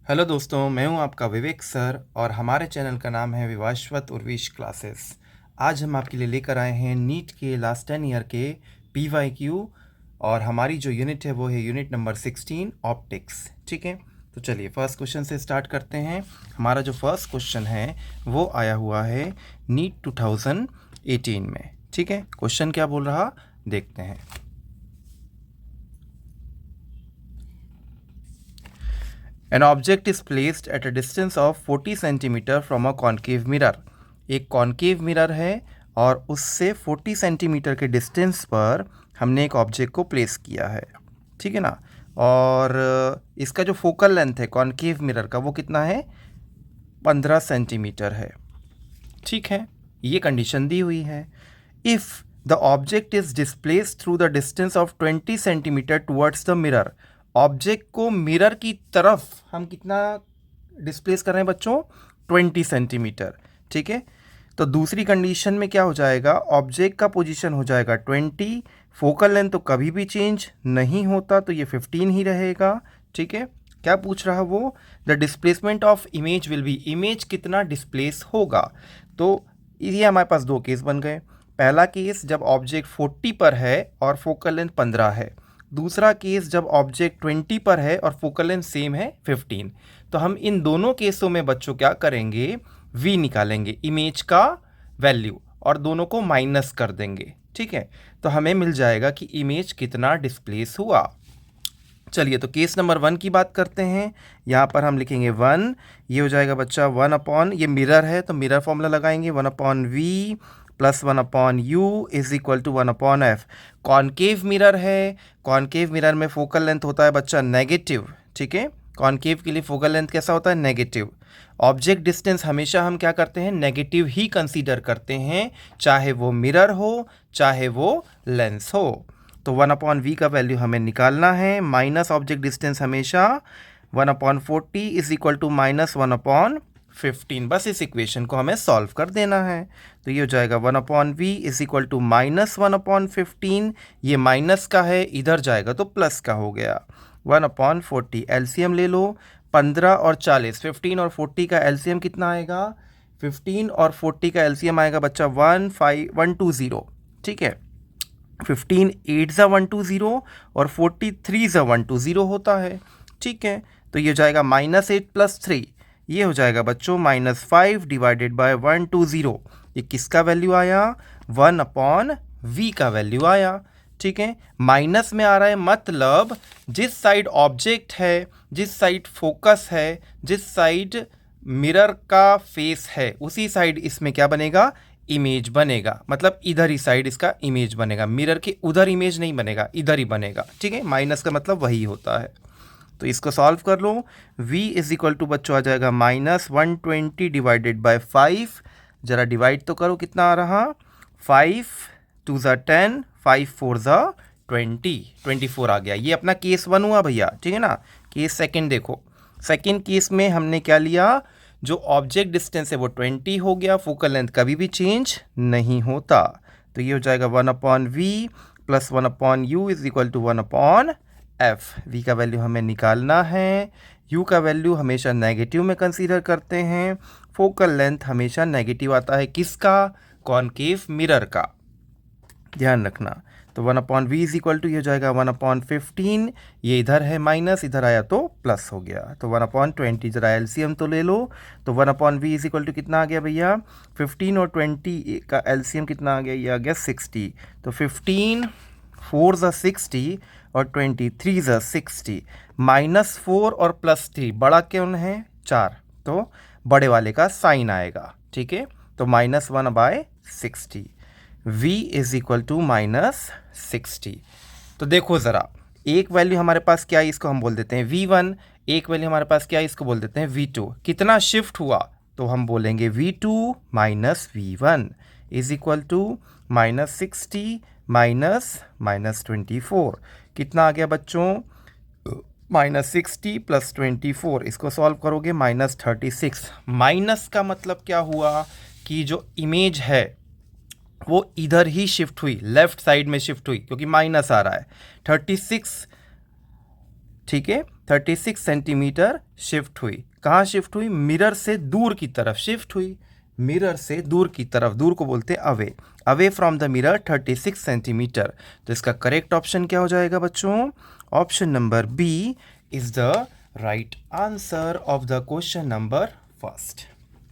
Hello दोस्तों, मैं हूं आपका विवेक सर और हमारे चैनल का नाम है विवाश्वत उर्विश क्लासेस। आज हम आपके लिए लेकर आए हैं नीट के लास्ट 10 ईयर के PYQ और हमारी जो यूनिट है वो है यूनिट नंबर 16 ऑप्टिक्स। ठीक है, तो चलिए फर्स्ट क्वेश्चन से स्टार्ट करते हैं। हमारा जो फर्स्ट क्वेश्चन है वो आया हुआ है नीट 2018 में। ठीक है, क्वेश्चन क्या बोल रहा देखते हैं। An object is placed at a distance of 40 centimetre from a concave mirror। एक कॉन्केव मिरर है और उससे 40 सेंटीमीटर के डिस्टेंस पर हमने एक ऑब्जेक्ट को प्लेस किया है। ठीक है ना। और इसका जो फोकल लेंथ है कॉन्केव मिरर का वो कितना है, 15 सेंटीमीटर है। ठीक है, ये कंडीशन दी हुई है। If the object is displace through the distance of 20 centimetre towards the mirror. Object को मिरर की तरफ हम कितना डिस्प्लेस कर रहे हैं बच्चों, 20 सेंटीमीटर। ठीक है, तो दूसरी कंडीशन में क्या हो जाएगा, ऑब्जेक्ट का पोजीशन हो जाएगा 20, फोकल लेंथ तो कभी भी चेंज नहीं होता तो ये 15 ही रहेगा। ठीक है, क्या पूछ रहा वो, the displacement of image will be, image कितना डिस्प्लेस होगा। तो ये हमारे पास दो केस बन गए। पहला केस जब ऑब्जेक्ट 40 पर है और फोकल लेंथ 15 है। दूसरा केस जब ऑब्जेक्ट 20 पर है और फोकल लेंथ सेम है 15। तो हम इन दोनों केसों में बच्चों क्या करेंगे, v निकालेंगे इमेज का वैल्यू और दोनों को माइनस कर देंगे। ठीक है, तो हमें मिल जाएगा कि इमेज कितना डिस्प्लेस हुआ। चलिए तो केस नंबर 1 की बात करते हैं। यहाँ पर हम लिखेंगे 1, ये हो जाएगा बच्चा 1 अपॉन, ये मिरर है तो मिरर फॉर्मूला लगाएंगे 1 upon v plus 1 upon u is equal to 1 upon f. Concave mirror है, कॉन्केव मिरर में फोकल लेंथ होता है बच्चा नेगेटिव। ठीक है, कॉन्केव के लिए फोकल लेंथ कैसा होता है, नेगेटिव। ऑब्जेक्ट डिस्टेंस हमेशा हम क्या करते हैं, नेगेटिव ही कंसीडर करते हैं, चाहे वो मिरर हो चाहे वो लेंस हो। तो 1 अपॉन वी का वैल्यू हमें निकालना है, माइनस ऑब्जेक्ट डिस्टेंस हमेशा 1 upon 40 is equal to minus 1 upon 15। बस इस इक्वेशन को हमें सॉल्व कर देना है। तो ये हो जाएगा 1 upon v is equal to minus 1 upon 15। ये माइनस का है, इधर जाएगा तो प्लस का हो गया। 1 अपॉन 40, एलसीएम ले लो, 15 और 40, 15 और 40 का एलसीएम कितना आएगा, 15 और 40 का एलसीएम आएगा बच्चा 120। ठीक है, 15 8 ज़ा 120 और 43 ज़ा 120 होता है। ठीक है, तो ये हो जाएगा -8 + 3, ये हो जाएगा बच्चों -5 डिवाइडेड बाय 120। ये किसका वैल्यू आया, 1 अपॉन वी का वैल्यू आया। ठीक है, माइनस में आ रहा है मतलब जिस साइड ऑब्जेक्ट है, जिस साइड फोकस है, जिस साइड मिरर का फेस है उसी साइड इसमें क्या बनेगा, इमेज बनेगा। मतलब इधर ही साइड इसका इमेज बनेगा, मिरर के उधर इमेज नहीं बनेगा, इधर ही बनेगा। ठीक है, माइनस का मतलब वही होता है। तो इसको सॉल्व कर लो, v इज इक्वल टू बच्चों आ जाएगा -120 डिवाइडेड बाय 5। जरा डिवाइड तो करो, कितना आ रहा, 5 2 ज़ा 10, 5 4 ज़ा 20, 24 आ गया। ये अपना केस 1 हुआ भैया। ठीक है ना। केस सेकंड देखो, सेकंड केस में हमने क्या लिया, जो ऑब्जेक्ट डिस्टेंस है वो 20 हो गया, फोकल लेंथ कभी भी चेंज नहीं होता। तो ये हो जाएगा 1 upon v plus 1 upon u is equal to 1 upon f. V का वैल्यू हमें निकालना है, यू का वैल्यू हमेशा नेगेटिव में कंसीडर करते हैं, फोकल लेंथ हमेशा नेगेटिव आता है, किसका, कॉन्केव मिरर का, ध्यान रखना। तो 1 upon v is equal to ये हो जाएगा 1 अपॉन 15, ये इधर है माइनस, इधर आया तो प्लस हो गया। तो 1 अपॉन 20, जरा एलसीएम तो ले लो। तो 1 upon v is equal to कितना आ गया भैया, 15 और 20 का एलसीएम कितना आ गया, ये आ गया 60। तो 15 4 ज़ा 60 और 23 ज़ा 60, -4 और +3 बड़ा कौन है, 4, तो बड़े वाले का साइन आएगा। ठीक है, तो -1/60, v इज इक्वल टू -60। तो देखो ज़रा, एक वैल्यू हमारे पास क्या है, इसको हम बोल देते हैं v1, एक वैल्यू हमारे पास क्या है, इसको बोल देते हैं v2। कितना शिफ्ट हुआ, तो हम बोलेंगे v2 minus v1 is equal to -60 -24। कितना आ गया बच्चों, -60 + 24, इसको सॉल्व करोगे -36। माइनस का मतलब क्या हुआ कि जो इमेज है वो इधर ही शिफ्ट हुई, लेफ्ट साइड में शिफ्ट हुई, क्योंकि माइनस आ रहा है। 36 ठीक है, 36 सेंटीमीटर शिफ्ट हुई। कहाँ शिफ्ट हुई? मिरर से दूर की तरफ शिफ्ट हुई। मिरर से दूर की तरफ, दूर को बोलते हैं away, away from the mirror 36 centimetre. तो इसका करेक्ट ऑप्शन क्या हो जाएगा बच्चों? Option number B is the right answer of the question number first.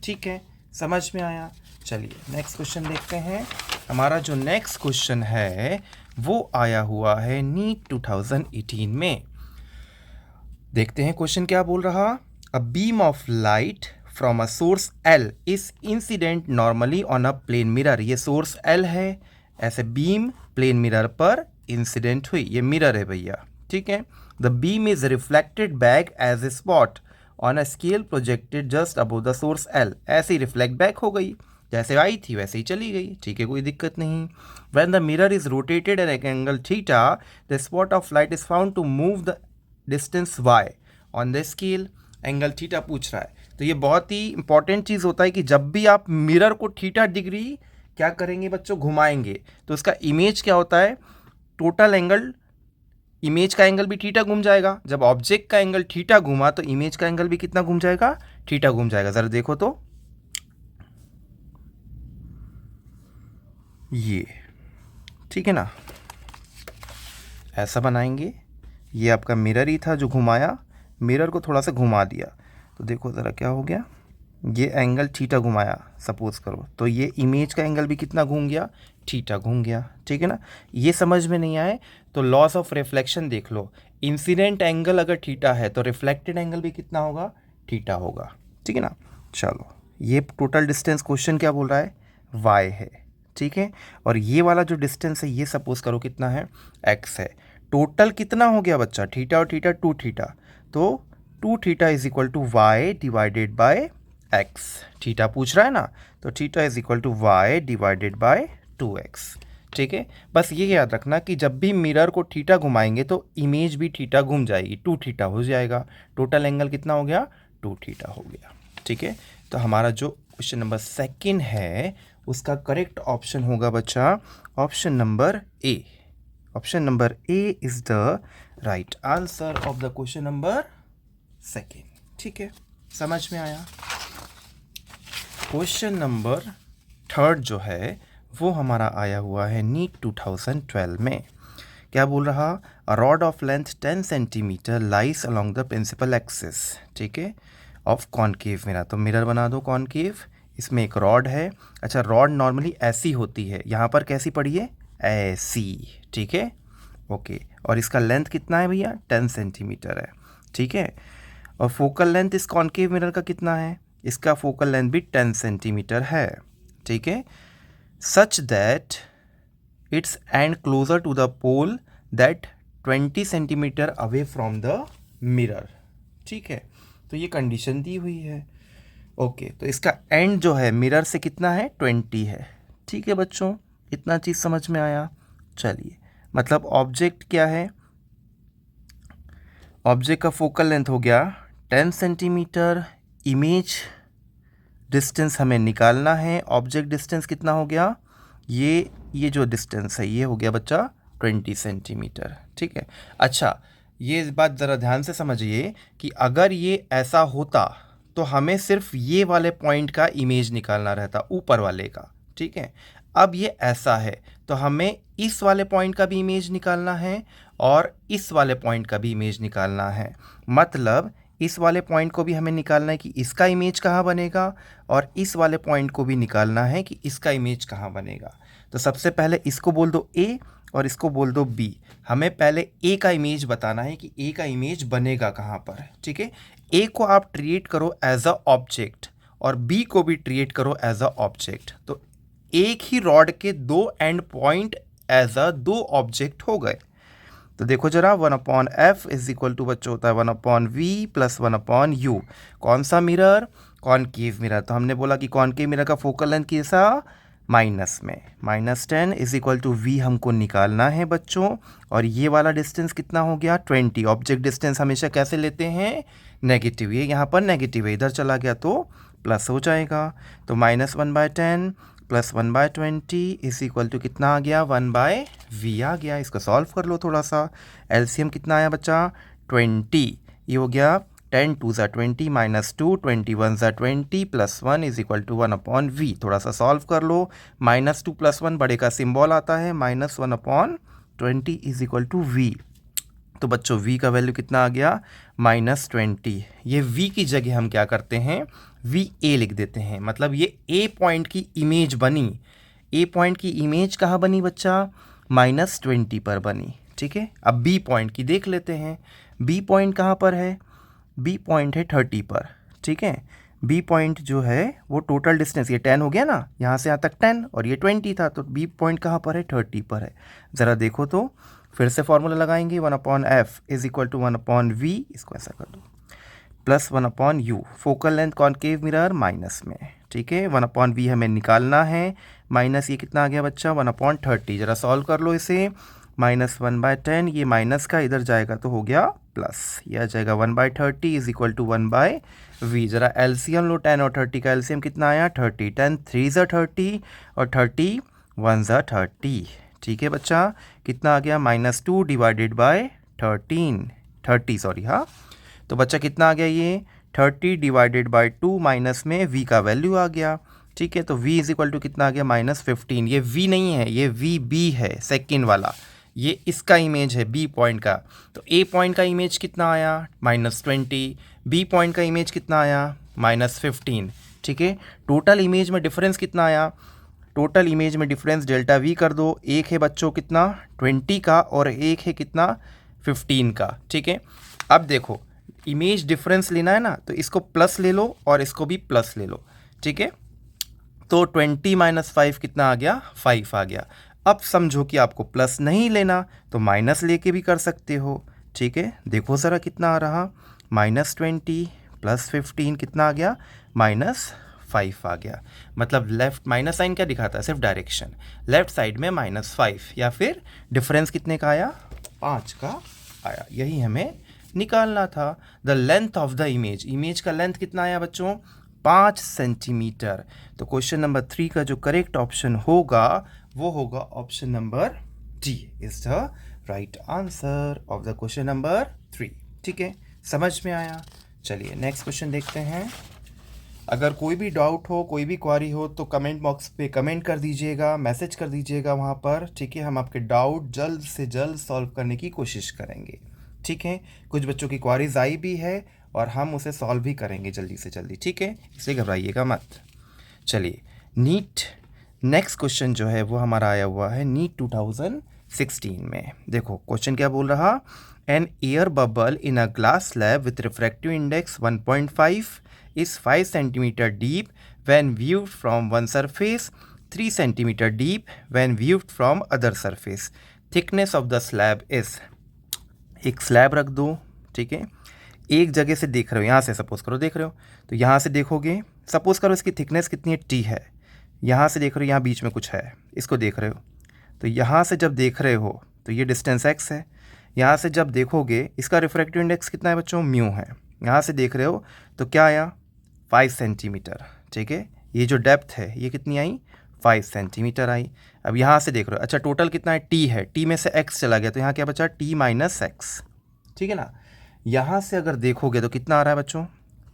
ठीक है, समझ में आया? चलिए नेक्स्ट क्वेश्चन देखते हैं। हमारा जो नेक्स्ट क्वेश्चन है वो आया हुआ है नीट 2018 में। देखते हैं क्वेश्चन क्या बोल रहा। A beam of light from a source L is incident normally on a plane mirror. ये सोर्स L है, ऐसे बीम प्लेन मिरर पर इंसिडेंट हुई। ये मिरर है भैया, ठीक है। The beam is reflected back as a spot on a scale projected just above the source L। ऐसे ही रिफ्लेक्ट बैक हो गई, जैसे आई थी वैसे ही चली गई, ठीक है, कोई दिक्कत नहीं। When the mirror is rotated at angle theta the spot of light is found to move the distance y on the scale. Angle theta पूछ रहा है, तो ये बहुत ही इंपॉर्टेंट चीज़ होता है कि जब भी आप मिरर को थीटा डिग्री क्या करेंगे बच्चों? घुमाएंगे, तो उसका इमेज क्या होता है? टोटल एंगल, इमेज का एंगल भी थीटा घूम जाएगा। जब ऑब्जेक्ट का एंगल थीटा घूमा तो इमेज का एंगल भी कितना घूम जाएगा? थीटा घूम जाएगा। ज़रा देखो तो, ये ठीक है ना, ऐसा बनाएंगे। ये आपका मिरर ही था जो घुमाया, मिरर को थोड़ा सा घुमा दिया, तो देखो ज़रा क्या हो गया। ये एंगल थीटा घुमाया सपोज करो, तो ये इमेज का एंगल भी कितना घूम गया? थीटा घूम गया, ठीक है ना। ये समझ में नहीं आए तो लॉस ऑफ रिफ्लेक्शन देख लो। इंसिडेंट एंगल अगर थीटा है तो रिफ्लेक्टेड एंगल भी कितना होगा? थीटा होगा, ठीक है ना। चलो, ये टोटल डिस्टेंस क्वेश्चन क्या बोल रहा है? y है, ठीक है। और ये वाला जो डिस्टेंस है ये सपोज करो कितना है? x है। टोटल कितना हो गया बच्चा? थीटा और थीटा 2 थीटा, तो 2 theta is equal to y divided by x. Theta पूछ रहा है ना, तो theta is equal to y divided by 2x, ठीक है। बस ये याद रखना कि जब भी मिरर को थीटा घुमाएंगे तो इमेज भी थीटा घूम जाएगी, 2 थीटा हो जाएगा। टोटल एंगल कितना हो गया? 2 थीटा हो गया, ठीक है। तो हमारा जो क्वेश्चन नंबर सेकंड है उसका करेक्ट ऑप्शन होगा बच्चा option number A. Option number A is the right answer of the question number second, ठीक है, समझ में आया। क्वेश्चन नंबर थर्ड जो है वो हमारा आया हुआ है नीट 2012 में। क्या बोल रहा? A rod of length 10 centimetre lies along the principal axis, ठीक है, ऑफ कॉनकेव मिरर। तो मिरर बना दो कॉनकेव, इसमें एक रॉड है। अच्छा, रॉड नॉर्मली ऐसी होती है, यहाँ पर कैसी पड़ी है? ऐसी, ठीक है, ओके। और इसका लेंथ कितना है भैया? 10 सेंटीमीटर है, ठीक है। और फोकल लेंथ इस कॉनकेव मिरर का कितना है? इसका फोकल लेंथ भी 10 सेंटीमीटर है, ठीक है। Such that its end closer to the pole that 20 centimetre away from the mirror, ठीक है। तो ये कंडीशन दी हुई है, ओके। तो इसका एंड जो है मिरर से कितना है? 20 है, ठीक है बच्चों, इतना चीज़ समझ में आया। चलिए, मतलब ऑब्जेक्ट क्या है? ऑब्जेक्ट का फोकल लेंथ हो गया 10 सेंटीमीटर, इमेज डिस्टेंस हमें निकालना है। ऑब्जेक्ट डिस्टेंस कितना हो गया? ये जो डिस्टेंस है ये हो गया बच्चा 20 सेंटीमीटर, ठीक है। अच्छा, ये बात ज़रा ध्यान से समझिए कि अगर ये ऐसा होता तो हमें सिर्फ ये वाले पॉइंट का इमेज निकालना रहता, ऊपर वाले का, ठीक है। अब ये ऐसा है तो हमें इस वाले पॉइंट का भी इमेज निकालना है और इस वाले पॉइंट का भी इमेज निकालना है। मतलब इस वाले पॉइंट को भी हमें निकालना है कि इसका इमेज कहाँ बनेगा, और इस वाले पॉइंट को भी निकालना है कि इसका इमेज कहाँ बनेगा। तो सबसे पहले इसको बोल दो A और इसको बोल दो B। हमें पहले A का इमेज बताना है कि A का इमेज बनेगा कहाँ पर, ठीक है। A को आप ट्रीट करो एज अ ऑब्जेक्ट और B को भी ट्रीट करो एज अ ऑब्जेक्ट। तो एक ही रॉड के दो एंड पॉइंट एज अ दो ऑब्जेक्ट हो गए। तो देखो जरा, 1/f इज इक्वल टू बच्चों होता है 1/v प्लस 1/u। कौन सा मिरर? Concave mirror. तो हमने बोला कि कॉनकेव मिरर का फोकल लेंथ कैसा? माइनस में, -10 इज इक्वल टू v हमको निकालना है बच्चों। और ये वाला डिस्टेंस कितना हो गया? 20। ऑब्जेक्ट डिस्टेंस हमेशा कैसे लेते हैं? नेगेटिव। ये यहाँ पर नेगेटिव है, इधर चला गया तो प्लस हो जाएगा। तो -1/10 प्लस 1/20 इज इक्वल टू कितना आ गया? 1/v आ गया। इसको सॉल्व कर लो थोड़ा सा। एलसीएम कितना आया बच्चा? 20, ये हो गया 10 2 ज़ा 20 -2 21 ज़ा 20 +1 इज इक्वल टू 1/v। थोड़ा सा सॉल्व कर लो, -2 + 1 बड़े का सिंबल आता है, -1/20 इज इक्वल टू v। तो बच्चों v का वैल्यू कितना आ गया, -20। ये v की जगह हम क्या करते हैं, va लिख देते हैं, मतलब ये a पॉइंट की इमेज बनी। a पॉइंट की इमेज कहाँ बनी बच्चा, -20 पर बनी। ठीक है, अब b पॉइंट की देख लेते हैं। b पॉइंट कहाँ पर है, b पॉइंट है 30 पर। ठीक है, b पॉइंट जो है वो टोटल डिस्टेंस, ये 10 हो गया ना, यहाँ से यहाँ तक 10 और ये 20 था, तो b पॉइंट कहाँ पर है, 30 पर है। ज़रा देखो तो, फिर से फॉर्मूला लगाएंगे, 1/f is equal to 1/v, इसको ऐसा कर दो, +1/u। Focal length concave mirror minus में। ठीक है, 1/v हमें निकालना है, माइनस ये कितना आ गया बच्चा, 1/30। ज़रा सॉल्व कर लो इसे, -1/10, ये माइनस का इधर जाएगा तो हो गया प्लस, ये आ जाएगा 1/30 इज इक्वल टू 1/v। ज़रा एलसीएम लो, 10 और 30 का एलसीएम कितना आया, 30, 10 3 ज़ा 30 और 30 1 ज़ा 30। ठीक है बच्चा, कितना आ गया, -2 डिवाइडेड बाय 30, सॉरी, हाँ। तो बच्चा कितना आ गया, ये 30 डिवाइडेड बाय 2 माइनस में v का वैल्यू आ गया। ठीक है, तो v इज इक्वल टू कितना आ गया, -15। ये v नहीं है, ये vb है, सेकेंड वाला, ये इसका इमेज है b पॉइंट का। तो a पॉइंट का इमेज कितना आया, -20, b पॉइंट का इमेज कितना आया, -15। ठीक है, टोटल इमेज में डिफरेंस कितना आया, टोटल इमेज में डिफरेंस डेल्टा v कर दो, एक है बच्चों कितना 20 का और एक है कितना 15 का। ठीक है, अब देखो इमेज डिफरेंस लेना है ना, तो इसको प्लस ले लो और इसको भी प्लस ले लो। ठीक है, तो 20 - 5 कितना आ गया, 5 आ गया। अब समझो कि आपको प्लस नहीं लेना तो माइनस लेके भी कर सकते हो। ठीक है, देखो ज़रा कितना आ रहा, -20 + 15 कितना आ गया, -5 आ गया। मतलब लेफ्ट माइनस साइन क्या दिखाता है, सिर्फ डायरेक्शन, लेफ्ट साइड में -5, या फिर डिफरेंस कितने का आया, 5 का आया। यही हमें निकालना था। The length of the image, image का लेंथ कितना आया बच्चों, 5 सेंटीमीटर। तो क्वेश्चन नंबर 3 का जो करेक्ट ऑप्शन होगा वो होगा option number D is the right answer of the question number 3। ठीक है, समझ में आया। चलिए नेक्स्ट क्वेश्चन देखते हैं। अगर कोई भी डाउट हो, कोई भी क्वारी हो तो कमेंट बॉक्स पे कमेंट कर दीजिएगा, मैसेज कर दीजिएगा वहाँ पर। ठीक है, हम आपके डाउट जल्द से जल्द सॉल्व करने की कोशिश करेंगे। ठीक है, कुछ बच्चों की क्वारीज आई भी है और हम उसे सॉल्व भी करेंगे जल्दी से जल्दी। ठीक है, इसलिए घबराइएगा मत। चलिए नीट नेक्स्ट क्वेश्चन जो है वो हमारा आया हुआ है नीट 2016 में। देखो क्वेश्चन क्या बोल रहा, an air bubble in a glass slab with refractive index 1.5 is 5 centimeter deep when viewed from one surface, 3 centimeter deep when viewed from other surface. Thickness of the slab is, एक slab रख दो। ठीक है, एक जगह से देख रहे हो, यहाँ से सपोज करो देख रहे हो, तो यहाँ से देखोगे, सपोज करो इसकी थिकनेस कितनी है, t है। यहाँ से देख रहे हो, यहाँ बीच में कुछ है, इसको देख रहे हो, तो यहाँ से जब देख रहे हो तो ये डिस्टेंस x है। यहाँ से जब देखोगे इसका रिफ्रैक्टिव इंडेक्स कितना है बच्चों, म्यू है। यहाँ से देख रहे हो तो क्या आया, 5 सेंटीमीटर। ठीक है, ये जो डेप्थ है ये कितनी आई, 5 सेंटीमीटर आई। अब यहाँ से देख रहे हो, अच्छा टोटल कितना है, t है, t में से x चला गया तो यहाँ क्या बचा, t - x। ठीक है ना, यहाँ से अगर देखोगे तो कितना आ रहा है बच्चों,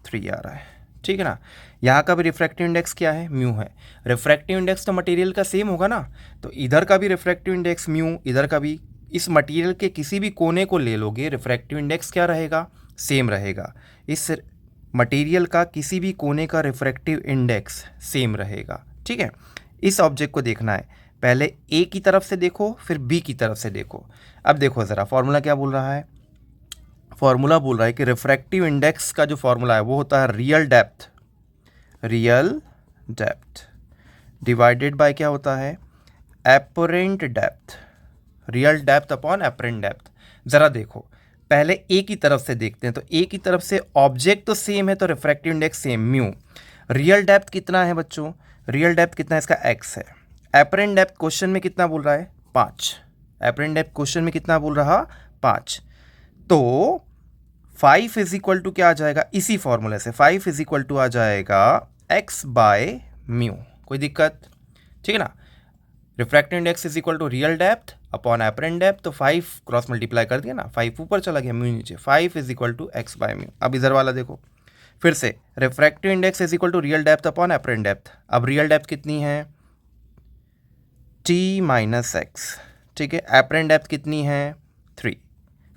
3 आ रहा है। ठीक है ना, यहाँ का भी रिफ्रैक्टिव इंडेक्स क्या है, म्यू है। रिफ्रैक्टिव इंडेक्स तो मटेरियल का सेम होगा ना, तो इधर का भी रिफ्रैक्टिव इंडेक्स म्यू, इधर का भी। इस मटेरियल के किसी भी कोने को ले लोगे, रिफ्रैक्टिव इंडेक्स क्या रहेगा, सेम रहेगा। इस मटेरियल का किसी भी कोने का रिफ्रैक्टिव इंडेक्स सेम रहेगा। ठीक है, इस ऑब्जेक्ट को देखना है, पहले ए की तरफ से देखो फिर बी की तरफ से देखो। अब देखो ज़रा फॉर्मूला क्या बोल रहा है, फॉर्मूला बोल रहा है कि रिफ्रैक्टिव इंडेक्स का जो फॉर्मूला है वो होता है रियल डेप्थ डिवाइडेड बाय क्या होता है, apparent depth, real depth upon apparent depth. ज़रा देखो पहले ए की तरफ से देखते हैं, तो ए की तरफ से ऑब्जेक्ट तो सेम है तो refractive index same mu. Real depth कितना है बच्चों, रियल डेप्थ कितना है, इसका x है। एपरेंट डेप्थ क्वेश्चन में कितना बोल रहा है, 5। एपरेंट डेप्थ क्वेश्चन में कितना बोल रहा, 5। तो 5 इज इक्वल टू क्या आ जाएगा, इसी फॉर्मूले से 5 इज इक्वल टू आ जाएगा x बाय म्यू। कोई दिक्कत, ठीक है ना। Refractive index is equal to real depth upon apparent depth, तो 5 क्रॉस मल्टीप्लाई कर दिया ना, 5 ऊपर चला गया, म्यू नीचे, 5 is equal to x by mu. अब इधर वाला देखो फिर से, refractive index is equal to real depth upon apparent depth. अब रियल डेप्थ कितनी है, टी माइनस एक्स, ठीक है। एपरेंट डेप्थ कितनी है, 3।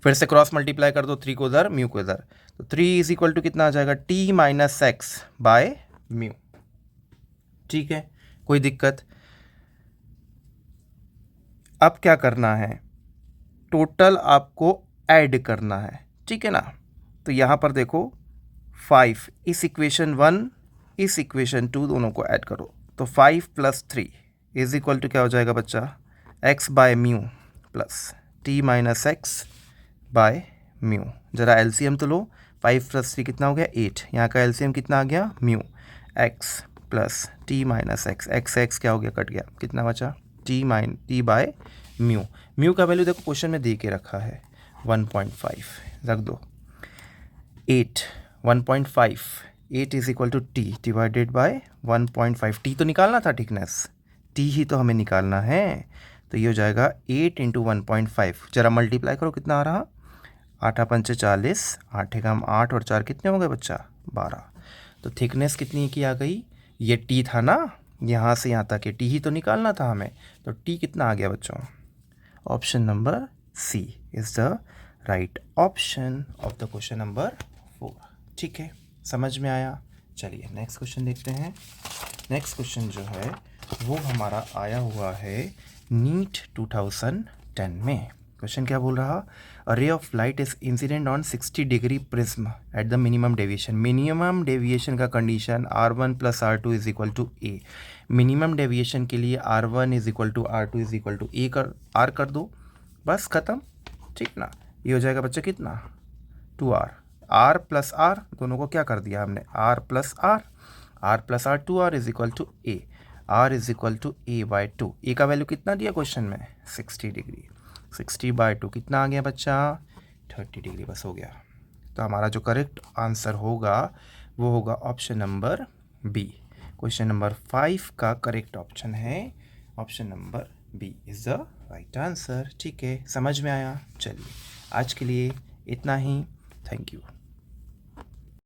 फिर से क्रॉस मल्टीप्लाई कर दो, 3 को उधर, म्यू को इधर, तो 3 इज इक्वल टू कितना आ जाएगा, T minus x by mu, ठीक है, कोई दिक्कत। अब क्या करना है, टोटल आपको ऐड करना है, ठीक है ना। तो यहाँ पर देखो 5 इस इक्वेशन 1 इस इक्वेशन 2 दोनों को ऐड करो, तो 5 + 3 इज इक्वल टू क्या हो जाएगा बच्चा, x by mu plus T minus x by mu. ज़रा एलसीएम तो लो, 5 + 3 कितना हो गया, 8। यहाँ का एलसीएम कितना आ गया, mu x plus T minus x, x क्या हो गया, कट गया, कितना बचा, टी बाय म्यू। म्यू का वैल्यू देखो क्वेश्चन में दे के रखा है 1.5, रख दो। 8 1.5, 8 is equal to t divided by 1.5। T तो निकालना था, थिकनेस टी ही तो हमें निकालना है, तो ये हो जाएगा 8 × 1.5। जरा मल्टीप्लाई करो, कितना आ रहा, 8 पंचे 40, 8 एकम 8 और 4 कितने हो गए बच्चा, 12। तो थिकनेस कितनी की आ गई, ये टी था ना, यहाँ से यहाँ तक, ये टी ही तो निकालना था हमें, तो टी कितना आ गया बच्चों, option number C is the right option of the question number 4, ठीक है, समझ में आया। चलिए नेक्स्ट क्वेश्चन देखते हैं। नेक्स्ट क्वेश्चन जो है वो हमारा आया हुआ है नीट 2010 में। क्वेश्चन क्या बोल रहा, a ray of light is incident on 60 degree prism at the minimum deviation. Minimum deviation का condition R1 + R2 is equal to A. Minimum deviation के लिए R1 is equal to R2 is equal to A कर दो, बस ख़त्म, ठीक ना। ये हो जाएगा बच्चा कितना, 2R, R + R दोनों को क्या कर दिया हमने, R + R 2R is equal to a, R is equal to A/2। A का वैल्यू कितना दिया क्वेश्चन में, 60 डिग्री, 60/2 कितना आ गया बच्चा, 30 डिग्री, बस हो गया। तो हमारा जो करेक्ट आंसर होगा वो होगा option number B. Question number 5 का करेक्ट ऑप्शन है option number B is the right answer, ठीक है, समझ में आया। चलिए आज के लिए इतना ही, थैंक यू।